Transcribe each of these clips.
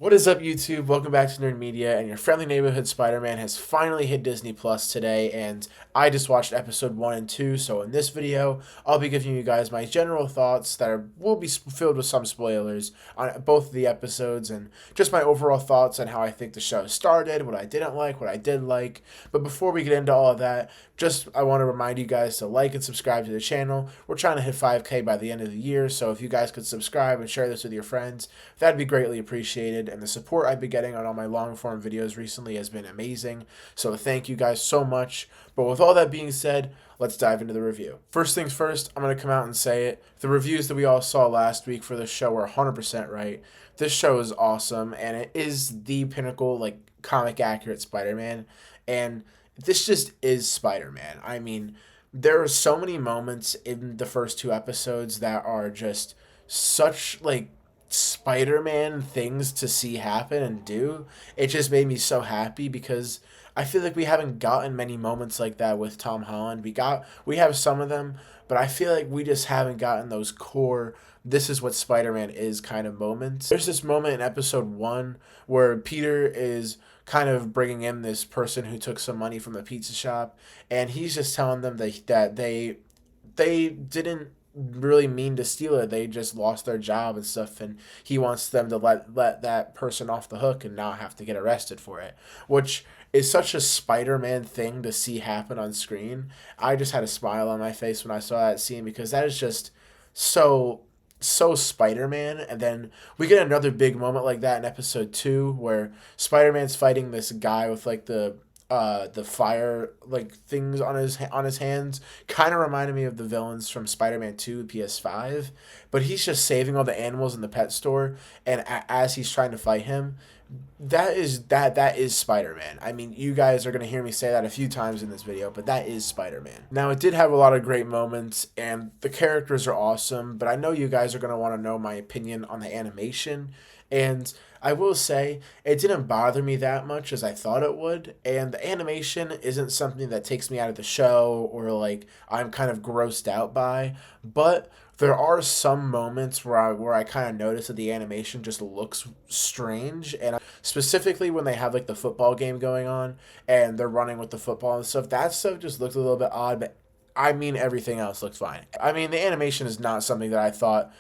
What is up, YouTube? Welcome back to Nerd Media, and your friendly neighborhood Spider-Man has finally hit Disney Plus today, and I just watched episode 1 and 2, so in this video, I'll be giving you guys my general thoughts will be filled with some spoilers on both of the episodes, and just my overall thoughts on how I think the show started, what I didn't like, what I did like. But before we get into all of that, I want to remind you guys to like and subscribe to the channel. We're trying to hit 5K by the end of the year, so if you guys could subscribe and share this with your friends, that'd be greatly appreciated. And the support I've been getting on all my long form videos recently has been amazing. So thank you guys so much. But with all that being said, let's dive into the review. First things first, I'm going to come out and say it. The reviews that we all saw last week for this show were 100% right. This show is awesome, and it is the pinnacle, comic accurate Spider-Man. And this just is Spider-Man. I mean, there are so many moments in the first two episodes that are just such, Spider-Man things to see happen and do. It just made me so happy because I feel like we haven't gotten many moments like that with Tom Holland. We have some of them, but I feel like we just haven't gotten those core this is what Spider-Man is kind of moments. There's this moment in episode 1 where Peter is kind of bringing in this person who took some money from the pizza shop, and he's just telling them that they didn't really mean to steal it. They just lost their job and stuff, and he wants them to let that person off the hook and not have to get arrested for it, which is such a Spider-Man thing to see happen on screen. I just had a smile on my face when I saw that scene because that is just so Spider-Man. And then we get another big moment like that in episode 2 where Spider-Man's fighting this guy with the fire things on his hands. Kind of reminded me of the villains from Spider-Man 2 PS5, but he's just saving all the animals in the pet store, and as he's trying to fight him, that is Spider-Man. I mean, you guys are going to hear me say that a few times in this video, but that is Spider-Man. Now, it did have a lot of great moments, and the characters are awesome, but I know you guys are going to want to know my opinion on the animation, and I will say it didn't bother me that much as I thought it would, and the animation isn't something that takes me out of the show or I'm kind of grossed out by, but there are some moments where I kind of notice that the animation just looks strange, and specifically when they have the football game going on and they're running with the football and stuff, that stuff just looked a little bit odd, but I mean, everything else looks fine. I mean, the animation is not something that I thought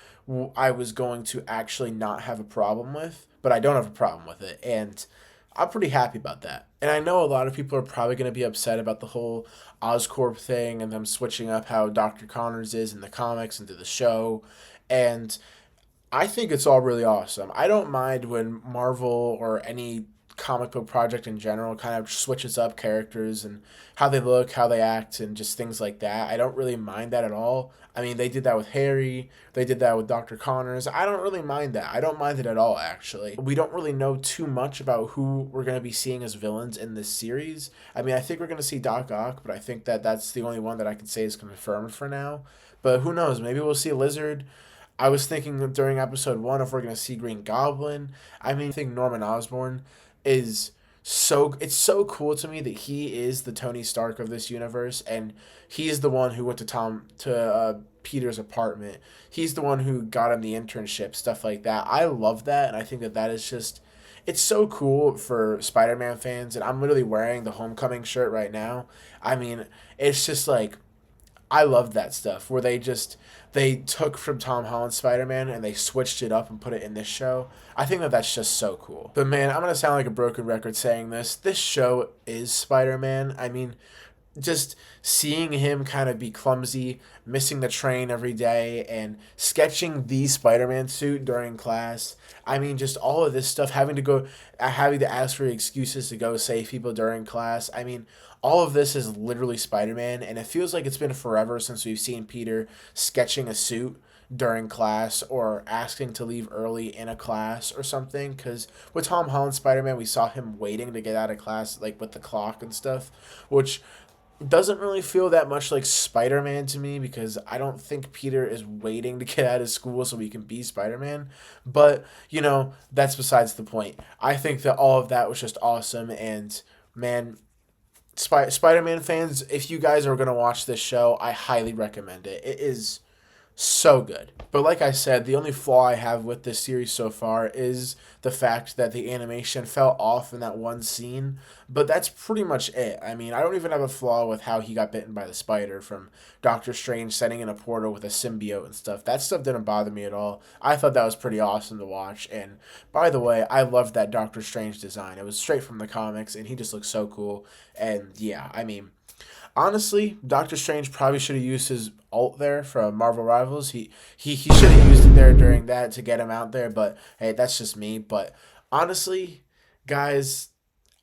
I was going to actually not have a problem with, but I don't have a problem with it, and I'm pretty happy about that. And I know a lot of people are probably going to be upset about the whole Oscorp thing and them switching up how Dr. Connors is in the comics into the show, and I think it's all really awesome. I don't mind when Marvel or any comic book project in general kind of switches up characters and how they look, how they act, and just things like that. I don't really mind that at all. I mean, they did that with Harry, they did that with Dr. Connors. I don't really mind that. I don't mind it at all, actually. We don't really know too much about who we're going to be seeing as villains in this series. I mean, I think we're going to see Doc Ock, but I think that's the only one that I can say is confirmed for now. But who knows? Maybe we'll see Lizard. I was thinking during episode 1 if we're going to see Green Goblin. I mean, I think Norman Osborn is it's so cool to me that he is the Tony Stark of this universe, and he's the one who went to Peter's apartment. He's the one who got him the internship, stuff like that. I love that, and I think that is just it's so cool for Spider-Man fans, and I'm literally wearing the Homecoming shirt right now. I mean, it's just I love that stuff where they took from Tom Holland's Spider-Man and they switched it up and put it in this show. I think that's just so cool. But man, I'm gonna sound like a broken record saying this. This show is Spider-Man. I mean, just seeing him kind of be clumsy, missing the train every day, and sketching the Spider-Man suit during class. I mean, just all of this stuff, having to ask for excuses to go save people during class. I mean, all of this is literally Spider-Man, and it feels like it's been forever since we've seen Peter sketching a suit during class or asking to leave early in a class or something, because with Tom Holland Spider-Man, we saw him waiting to get out of class with the clock and stuff, which doesn't really feel that much like Spider-Man to me because I don't think Peter is waiting to get out of school so he can be Spider-Man. But, that's besides the point. I think that all of that was just awesome, and man, Spider-Man fans, if you guys are going to watch this show, I highly recommend it. It is So good. But like I said, the only flaw I have with this series so far is the fact that the animation fell off in that one scene. But that's pretty much it. I mean, I don't even have a flaw with how he got bitten by the spider from Doctor Strange setting in a portal with a symbiote and stuff. That stuff didn't bother me at all. I thought that was pretty awesome to watch. And by the way, I loved that Doctor Strange design. It was straight from the comics, and he just looked so cool. And yeah, I mean, honestly, Doctor Strange probably should have used his ult there from Marvel Rivals. He should have used it there during that to get him out there, but hey, that's just me. But honestly, guys,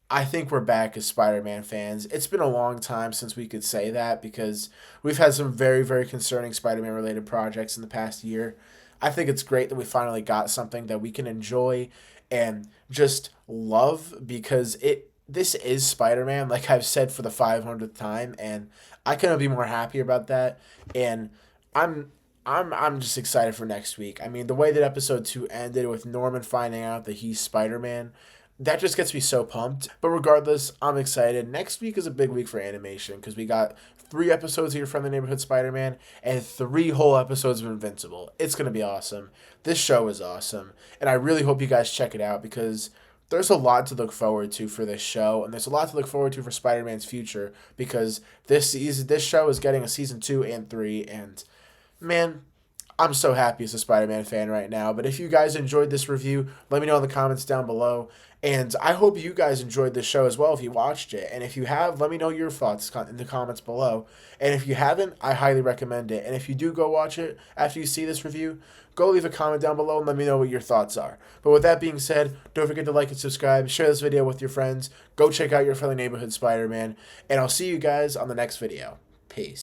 I think we're back as Spider-Man fans. It's been a long time since we could say that because we've had some very, very concerning Spider-Man related projects in the past year. I think it's great that we finally got something that we can enjoy and just love because it this is Spider-Man, like I've said for the 500th time, and I couldn't be more happy about that. And I'm I'm just excited for next week. I mean, the way that episode 2 ended with Norman finding out that he's Spider-Man, that just gets me so pumped. But regardless, I'm excited. Next week is a big week for animation because we got 3 episodes of Your Friendly Neighborhood Spider-Man and 3 whole episodes of Invincible. It's going to be awesome. This show is awesome. And I really hope you guys check it out because there's a lot to look forward to for this show, and there's a lot to look forward to for Spider-Man's future because this show is getting a season 2 and 3, and man, I'm so happy as a Spider-Man fan right now. But if you guys enjoyed this review, let me know in the comments down below. And I hope you guys enjoyed this show as well if you watched it. And if you have, let me know your thoughts in the comments below. And if you haven't, I highly recommend it. And if you do go watch it after you see this review, go leave a comment down below and let me know what your thoughts are. But with that being said, don't forget to like and subscribe, share this video with your friends, go check out Your Friendly Neighborhood Spider-Man, and I'll see you guys on the next video. Peace.